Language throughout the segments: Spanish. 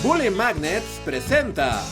Bully Magnets presenta.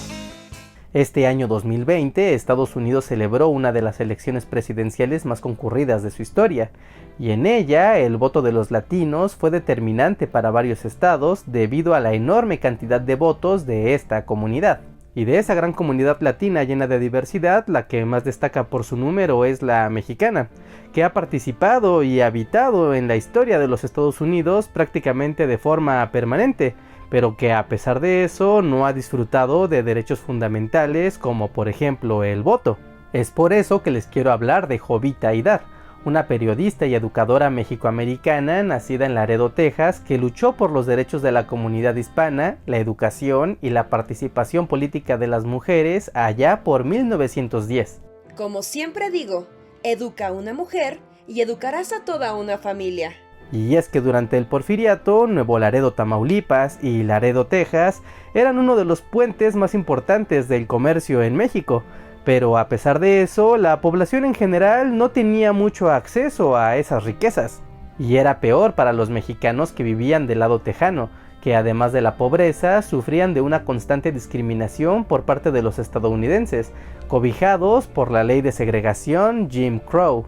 Este año 2020, Estados Unidos celebró una de las elecciones presidenciales más concurridas de su historia, y en ella el voto de los latinos fue determinante para varios estados debido a la enorme cantidad de votos de esta comunidad. Y de esa gran comunidad latina llena de diversidad, la que más destaca por su número es la mexicana, que ha participado y habitado en la historia de los Estados Unidos prácticamente de forma permanente, pero que a pesar de eso no ha disfrutado de derechos fundamentales como por ejemplo el voto. Es por eso que les quiero hablar de Jovita Aydar, una periodista y educadora mexicoamericana nacida en Laredo, Texas, que luchó por los derechos de la comunidad hispana, la educación y la participación política de las mujeres allá por 1910. Como siempre digo, educa a una mujer y educarás a toda una familia. Y es que durante el Porfiriato, Nuevo Laredo, Tamaulipas y Laredo, Texas, eran uno de los puentes más importantes del comercio en México, pero a pesar de eso, la población en general no tenía mucho acceso a esas riquezas. Y era peor para los mexicanos que vivían del lado tejano, que además de la pobreza, sufrían de una constante discriminación por parte de los estadounidenses, cobijados por la ley de segregación Jim Crow.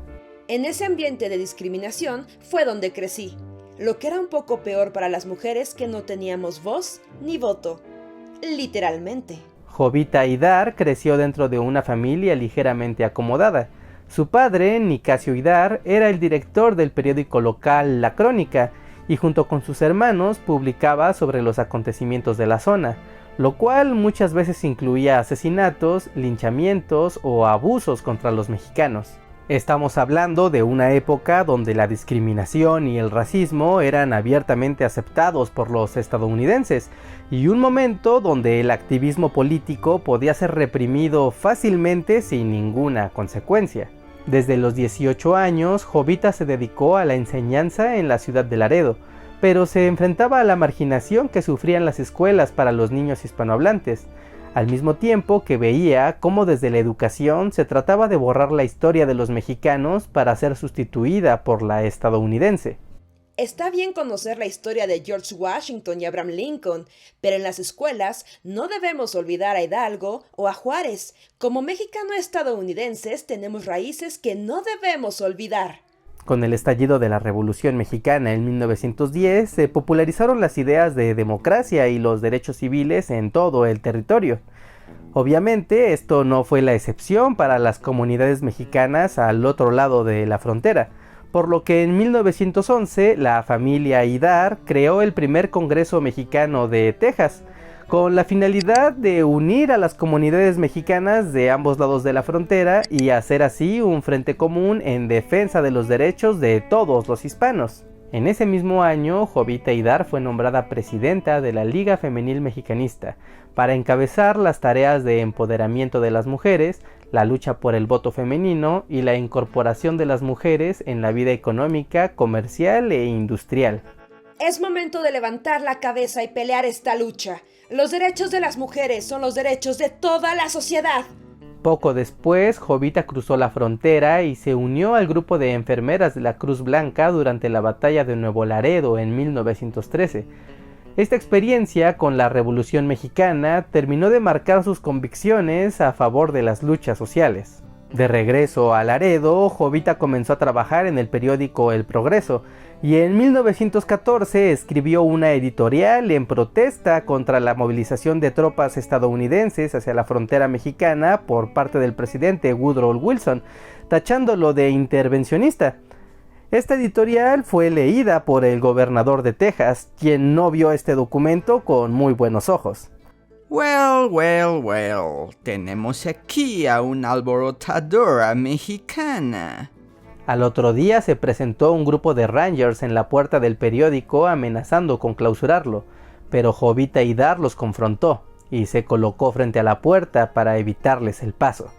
En ese ambiente de discriminación fue donde crecí, lo que era un poco peor para las mujeres que no teníamos voz ni voto, literalmente. Jovita Aydar creció dentro de una familia ligeramente acomodada. Su padre, Nicasio Aydar, era el director del periódico local La Crónica y junto con sus hermanos publicaba sobre los acontecimientos de la zona, lo cual muchas veces incluía asesinatos, linchamientos o abusos contra los mexicanos. Estamos hablando de una época donde la discriminación y el racismo eran abiertamente aceptados por los estadounidenses y un momento donde el activismo político podía ser reprimido fácilmente sin ninguna consecuencia. Desde los 18 años, Jovita se dedicó a la enseñanza en la ciudad de Laredo, pero se enfrentaba a la marginación que sufrían las escuelas para los niños hispanohablantes, al mismo tiempo que veía cómo desde la educación se trataba de borrar la historia de los mexicanos para ser sustituida por la estadounidense. Está bien conocer la historia de George Washington y Abraham Lincoln, pero en las escuelas no debemos olvidar a Hidalgo o a Juárez. Como mexicano-estadounidenses tenemos raíces que no debemos olvidar. Con el estallido de la Revolución Mexicana en 1910, se popularizaron las ideas de democracia y los derechos civiles en todo el territorio. Obviamente, esto no fue la excepción para las comunidades mexicanas al otro lado de la frontera, por lo que en 1911 la familia Aydar creó el primer Congreso Mexicano de Texas, con la finalidad de unir a las comunidades mexicanas de ambos lados de la frontera y hacer así un frente común en defensa de los derechos de todos los hispanos. En ese mismo año, Jovita Aydar fue nombrada presidenta de la Liga Femenil Mexicanista para encabezar las tareas de empoderamiento de las mujeres, la lucha por el voto femenino y la incorporación de las mujeres en la vida económica, comercial e industrial. Es momento de levantar la cabeza y pelear esta lucha. Los derechos de las mujeres son los derechos de toda la sociedad. Poco después, Jovita cruzó la frontera y se unió al grupo de enfermeras de la Cruz Blanca durante la batalla de Nuevo Laredo en 1913. Esta experiencia con la Revolución Mexicana terminó de marcar sus convicciones a favor de las luchas sociales. De regreso a Laredo, Jovita comenzó a trabajar en el periódico El Progreso y en 1914 escribió una editorial en protesta contra la movilización de tropas estadounidenses hacia la frontera mexicana por parte del presidente Woodrow Wilson, tachándolo de intervencionista. Esta editorial fue leída por el gobernador de Texas, quien no vio este documento con muy buenos ojos. Well, tenemos aquí a una alborotadora mexicana. Al otro día se presentó un grupo de Rangers en la puerta del periódico amenazando con clausurarlo, pero Jovita Aydar los confrontó y se colocó frente a la puerta para evitarles el paso.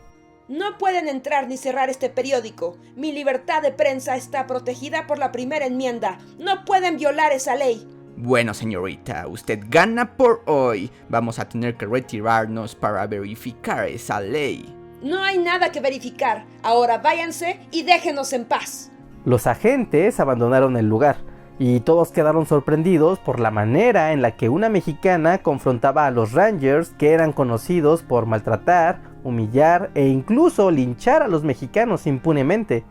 No pueden entrar ni cerrar este periódico. Mi libertad de prensa está protegida por la primera enmienda. No pueden violar esa ley. Bueno, señorita, usted gana por hoy. Vamos a tener que retirarnos para verificar esa ley. No hay nada que verificar. Ahora váyanse y déjenos en paz. Los agentes abandonaron el lugar y todos quedaron sorprendidos por la manera en la que una mexicana confrontaba a los Rangers, que eran conocidos por maltratar, humillar e incluso linchar a los mexicanos impunemente.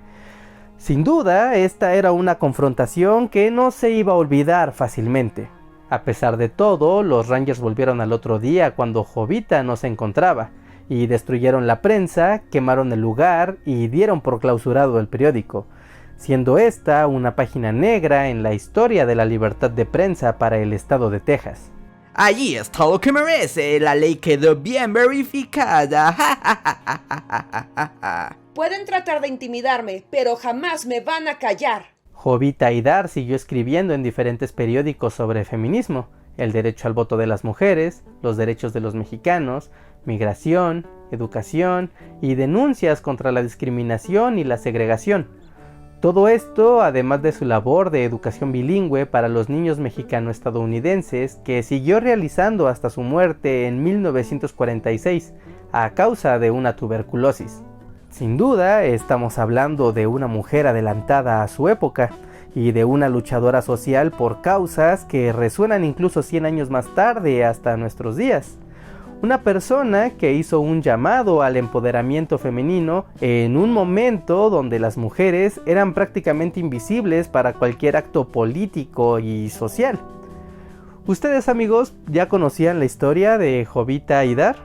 Sin duda, esta era una confrontación que no se iba a olvidar fácilmente. A pesar de todo, los Rangers volvieron al otro día cuando Jovita no se encontraba, y destruyeron la prensa, quemaron el lugar y dieron por clausurado el periódico, siendo esta una página negra en la historia de la libertad de prensa para el estado de Texas. Allí está lo que merece, la ley quedó bien verificada. Pueden tratar de intimidarme, pero jamás me van a callar. Jovita Aydar siguió escribiendo en diferentes periódicos sobre feminismo, el derecho al voto de las mujeres, los derechos de los mexicanos, migración, educación y denuncias contra la discriminación y la segregación. Todo esto, además de su labor de educación bilingüe para los niños mexicano-estadounidenses, que siguió realizando hasta su muerte en 1946 a causa de una tuberculosis. Sin duda, estamos hablando de una mujer adelantada a su época y de una luchadora social por causas que resuenan incluso 100 años más tarde hasta nuestros días. Una persona que hizo un llamado al empoderamiento femenino en un momento donde las mujeres eran prácticamente invisibles para cualquier acto político y social. ¿Ustedes, amigos, ya conocían la historia de Jovita Aydar?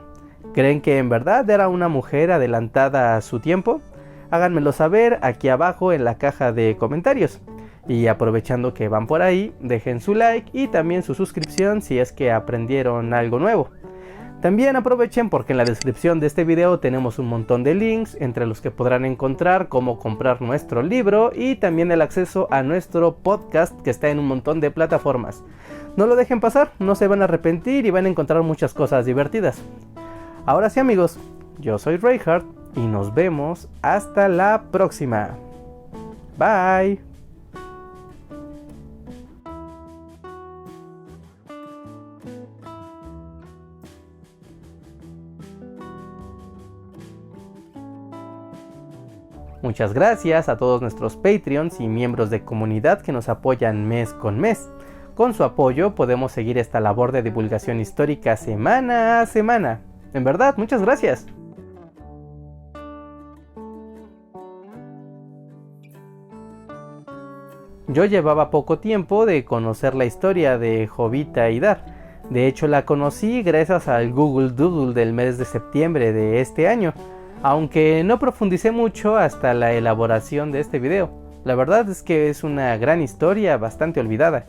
¿Creen que en verdad era una mujer adelantada a su tiempo? Háganmelo saber aquí abajo en la caja de comentarios. Y aprovechando que van por ahí, dejen su like y también su suscripción si es que aprendieron algo nuevo. También aprovechen porque en la descripción de este video tenemos un montón de links entre los que podrán encontrar cómo comprar nuestro libro y también el acceso a nuestro podcast que está en un montón de plataformas. No lo dejen pasar, no se van a arrepentir y van a encontrar muchas cosas divertidas. Ahora sí, amigos, yo soy Reinhardt y nos vemos hasta la próxima. Bye. Muchas gracias a todos nuestros Patreons y miembros de comunidad que nos apoyan mes con mes. Con su apoyo podemos seguir esta labor de divulgación histórica semana a semana. En verdad, muchas gracias. Yo llevaba poco tiempo de conocer la historia de Jovita Aydar. De hecho, la conocí gracias al Google Doodle del mes de septiembre de este año, aunque no profundicé mucho hasta la elaboración de este video. La verdad es que es una gran historia bastante olvidada.